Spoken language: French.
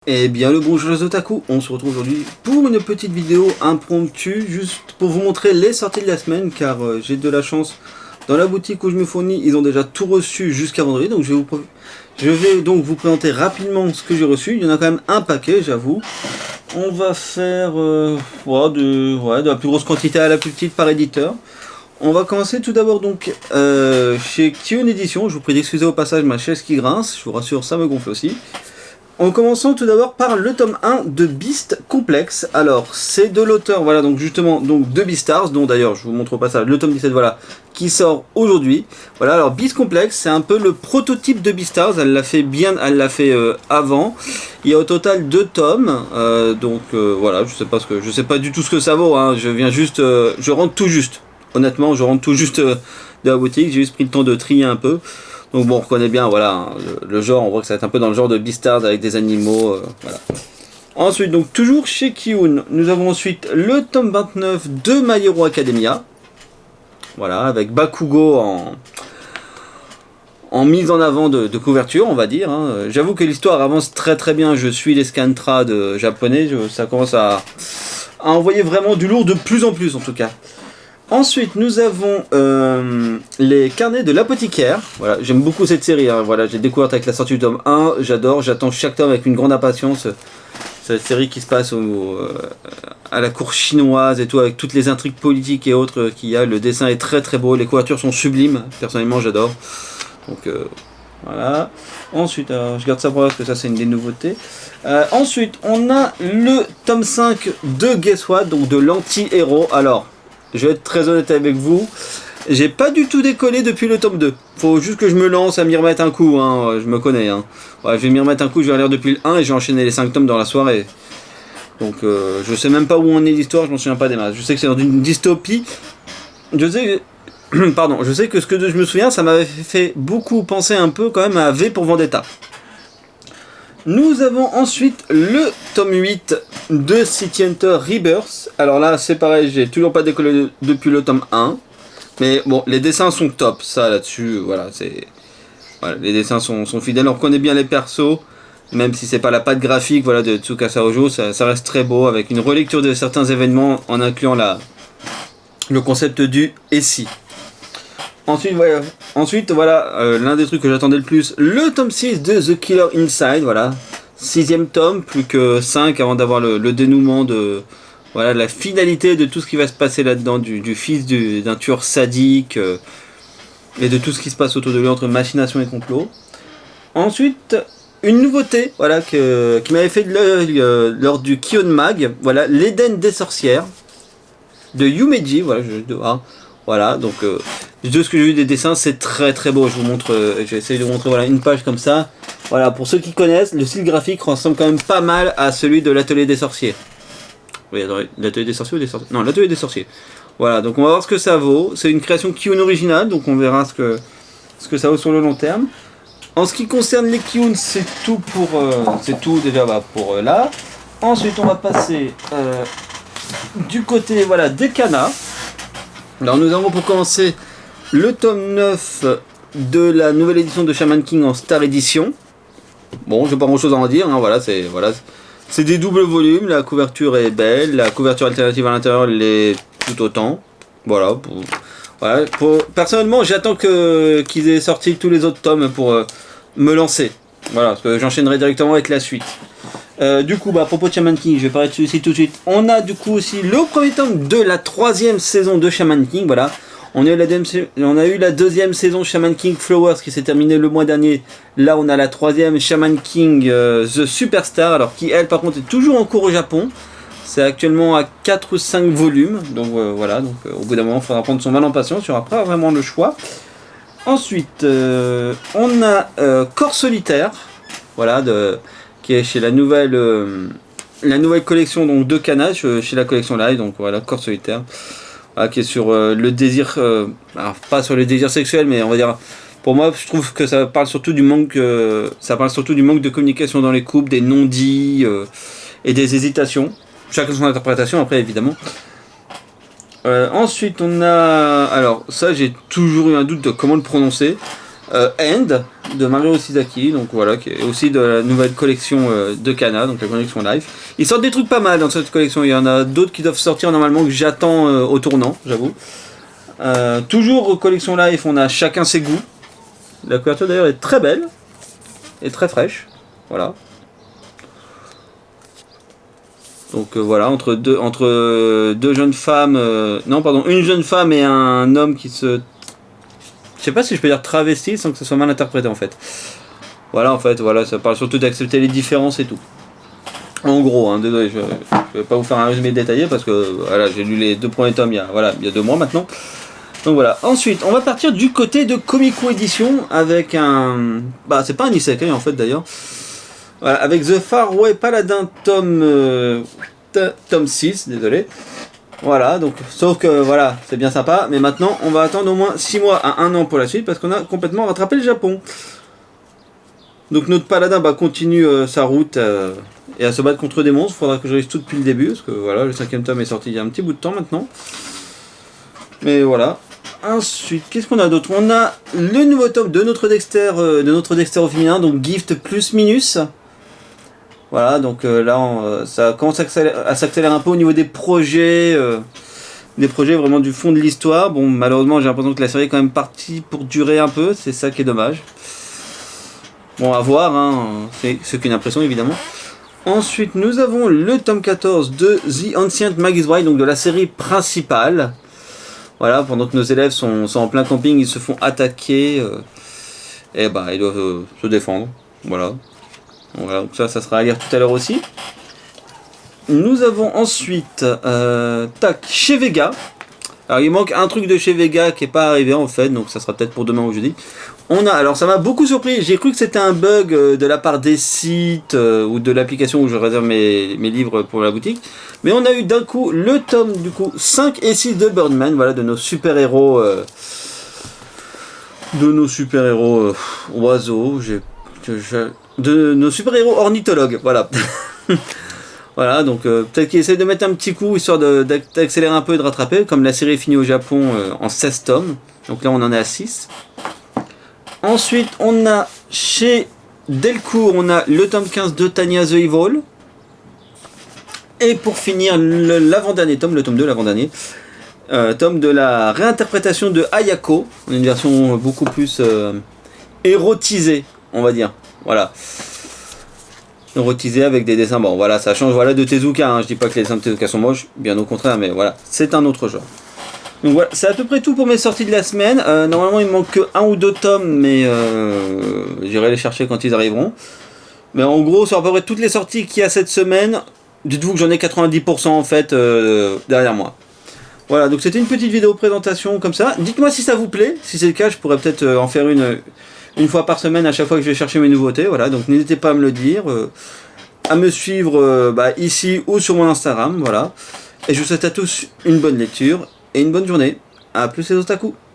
Eh bien le bonjour les otaku, on se retrouve aujourd'hui pour une petite vidéo impromptue, juste pour vous montrer les sorties de la semaine, car j'ai de la chance, dans la boutique où je me fournis, ils ont déjà tout reçu jusqu'à vendredi, donc je vais donc vous présenter rapidement ce que j'ai reçu. Il y en a quand même un paquet, j'avoue. On va faire de la plus grosse quantité à la plus petite par éditeur. On va commencer tout d'abord donc chez Kion Edition. Je vous prie d'excuser au passage ma chaise qui grince, je vous rassure, ça me gonfle aussi. En commençant tout d'abord par le tome 1 de Beast Complex. Alors, c'est de l'auteur, voilà, donc justement, donc de Beastars, dont d'ailleurs, je vous montre au passage, le tome 17, voilà, qui sort aujourd'hui. Voilà, alors Beast Complex, c'est un peu le prototype de Beastars, elle l'a fait avant. Il y a au total 2 tomes, voilà, je sais pas du tout ce que ça vaut, hein, je rentre tout juste. Honnêtement, je rentre tout juste de la boutique, j'ai juste pris le temps de trier un peu. Donc bon, on reconnaît bien, voilà, hein, le genre, on voit que ça va être un peu dans le genre de Beastars avec des animaux, voilà. Ensuite, donc toujours chez Kiun, nous avons ensuite le tome 29 de My Hero Academia. Voilà, avec Bakugo en mise en avant de couverture, on va dire. Hein. J'avoue que l'histoire avance très très bien, je suis les scantrad japonais, ça commence à envoyer vraiment du lourd de plus en plus en tout cas. Ensuite, nous avons les carnets de l'apothicaire. Voilà, j'aime beaucoup cette série. Hein. Voilà, j'ai découvert avec la sortie du tome 1. J'adore, j'attends chaque tome avec une grande impatience. Cette série qui se passe à la cour chinoise et tout, avec toutes les intrigues politiques et autres qu'il y a. Le dessin est très très beau, les couvertures sont sublimes. Personnellement, j'adore. Donc voilà. Ensuite, je garde ça pour parce que ça c'est une des nouveautés. Ensuite, on a le tome 5 de Guess What, donc de l'anti-héros. Alors, je vais être très honnête avec vous, j'ai pas du tout décollé depuis le tome 2. Faut juste que je me lance à m'y remettre un coup, hein. Je me connais. Hein. Ouais, je vais m'y remettre un coup, je vais relire depuis le 1 et j'ai enchaîné les 5 tomes dans la soirée. Donc je sais même pas où en est l'histoire, je m'en souviens pas des masses. Je sais que c'est dans une dystopie. Je sais que ce que je me souviens, ça m'avait fait beaucoup penser un peu quand même à V pour Vendetta. Nous avons ensuite le tome 8 de City Hunter Rebirth. Alors là, c'est pareil, j'ai toujours pas décollé depuis le tome 1. Mais bon, les dessins sont top, ça là-dessus, voilà, les dessins sont fidèles, on reconnaît bien les persos, même si c'est pas la patte graphique voilà, de Tsukasa Ojo, ça reste très beau, avec une relecture de certains événements en incluant le concept du et si. Ensuite, voilà, l'un des trucs que j'attendais le plus, le tome 6 de The Killer Inside, voilà. 6ème tome, plus que 5 avant d'avoir le dénouement de voilà, la finalité de tout ce qui va se passer là-dedans, du fils d'un tueur sadique, et de tout ce qui se passe autour de lui entre machination et complot. Ensuite, une nouveauté voilà, qui m'avait fait de l'œil lors du Kion Mag, voilà, l'Éden des sorcières, de Yumeji, voilà, donc de ce que j'ai vu des dessins, c'est très très beau. Je vous montre, j'ai essayé de vous montrer voilà, une page comme ça. Voilà, pour ceux qui connaissent, le style graphique ressemble quand même pas mal à celui de l'Atelier des sorciers. Oui, l'Atelier des sorciers ou des sorciers ? Non, l'Atelier des sorciers. Voilà, donc on va voir ce que ça vaut. C'est une création Kiun originale, donc on verra ce que ça vaut sur le long terme. En ce qui concerne les Kiun, c'est tout déjà pour là. Ensuite, on va passer du côté voilà, des Kana. Alors nous avons pour commencer le tome 9 de la nouvelle édition de Shaman King en Star Edition. Bon, j'ai pas grand chose à en dire, hein, c'est des doubles volumes, la couverture est belle, la couverture alternative à l'intérieur l'est tout autant. Personnellement, j'attends qu'ils aient sorti tous les autres tomes pour me lancer. Voilà, parce que j'enchaînerai directement avec la suite. Du coup, à propos de Shaman King, je vais parler de celui-ci tout de suite. On a du coup aussi le premier tome de la 3ème saison de Shaman King, voilà. On a eu la 2ème saison Shaman King Flowers qui s'est terminée le mois dernier. Là, on a la 3ème Shaman King The Superstar, alors qui elle par contre est toujours en cours au Japon. C'est actuellement à 4 ou 5 volumes, donc voilà, au bout d'un moment, il faudra prendre son mal en patience, il n'y aura pas vraiment le choix. Ensuite, on a Corps Solitaire, voilà, qui est chez la nouvelle collection donc, de Kana, chez la collection Live, donc voilà, Corps Solitaire. Qui est sur le désir, alors pas sur le désir sexuel, mais on va dire, pour moi, je trouve que ça parle surtout du manque de communication dans les couples, des non-dits et des hésitations. Chacun son interprétation, après évidemment. Ensuite, on a, alors ça, j'ai toujours eu un doute de comment le prononcer. End de Mario Shizaki, donc voilà, qui est aussi de la nouvelle collection de Kana, donc la collection Life. Ils sortent des trucs pas mal dans cette collection, il y en a d'autres qui doivent sortir normalement que j'attends au tournant, j'avoue. Toujours collection Life, on a chacun ses goûts. La couverture d'ailleurs est très belle et très fraîche, voilà. Donc voilà, entre deux jeunes femmes, non pardon, une jeune femme et un homme qui se... Je sais pas si je peux dire travesti sans que ce soit mal interprété en fait. Voilà, en fait, voilà, ça parle surtout d'accepter les différences et tout. En gros, hein, désolé, je vais pas vous faire un résumé détaillé parce que voilà, j'ai lu les 2 premiers tomes il y a 2 mois maintenant. Donc voilà. Ensuite, on va partir du côté de Comico Edition avec un... Bah, c'est pas un isekai en fait d'ailleurs. Voilà, avec The Faraway Paladin tome 6, désolé. Voilà, donc, sauf que voilà, c'est bien sympa, mais maintenant on va attendre au moins 6 mois à 1 an pour la suite parce qu'on a complètement rattrapé le Japon. Donc notre paladin continue sa route et à se battre contre des monstres. Il faudra que je réussisse tout depuis le début parce que voilà, le 5e tome est sorti il y a un petit bout de temps maintenant. Mais voilà. Ensuite, qu'est-ce qu'on a d'autre? On a le nouveau tome de notre Dexter au féminin, donc Gift plus minus. Voilà, donc là, ça commence à s'accélérer un peu au niveau des projets vraiment du fond de l'histoire. Bon, malheureusement, j'ai l'impression que la série est quand même partie pour durer un peu, c'est ça qui est dommage. Bon, à voir, hein, c'est ce qu'une impression évidemment. Ensuite, nous avons le tome 14 de The Ancient Magus Bride, donc de la série principale. Voilà, pendant que nos élèves sont en plein camping, ils se font attaquer, et bah, ils doivent se défendre. Voilà. Voilà, donc ça sera à lire tout à l'heure aussi. Nous avons ensuite chez Vega. Alors il manque un truc de chez Vega qui n'est pas arrivé en fait, donc ça sera peut-être pour demain ou jeudi. Alors ça m'a beaucoup surpris, j'ai cru que c'était un bug de la part des sites ou de l'application où je réserve mes livres pour la boutique. Mais on a eu d'un coup le tome du coup 5 et 6 de Birdman, voilà, de nos super-héros oiseaux, de nos super-héros ornithologues, voilà. Voilà, donc peut-être qu'ils essaient de mettre un petit coup histoire d'accélérer un peu et de rattraper, comme la série est finie au Japon en 16 tomes, donc là on en est à 6. Ensuite, on a chez Delcourt, on a le tome 15 de Tanya the Evil. Et pour finir, l'avant-dernier tome, le tome 2, l'avant-dernier, tome de la réinterprétation de Ayako, une version beaucoup plus érotisée, on va dire. Voilà. Érotisée avec des dessins. Bon, voilà, ça change voilà, de Tezuka. Hein. Je dis pas que les dessins de Tezuka sont moches, bien au contraire, mais voilà, c'est un autre genre. Donc voilà, c'est à peu près tout pour mes sorties de la semaine. Normalement, il me manque que 1 ou 2 tomes, mais j'irai les chercher quand ils arriveront. Mais en gros, sur à peu près toutes les sorties qu'il y a cette semaine, dites-vous que j'en ai 90% en fait derrière moi. Voilà, donc c'était une petite vidéo présentation comme ça. Dites-moi si ça vous plaît. Si c'est le cas, je pourrais peut-être en faire une fois par semaine à chaque fois que je vais chercher mes nouveautés. Voilà, donc n'hésitez pas à me le dire, à me suivre ici ou sur mon Instagram. Voilà. Et je vous souhaite à tous une bonne lecture et une bonne journée. A plus les otaku.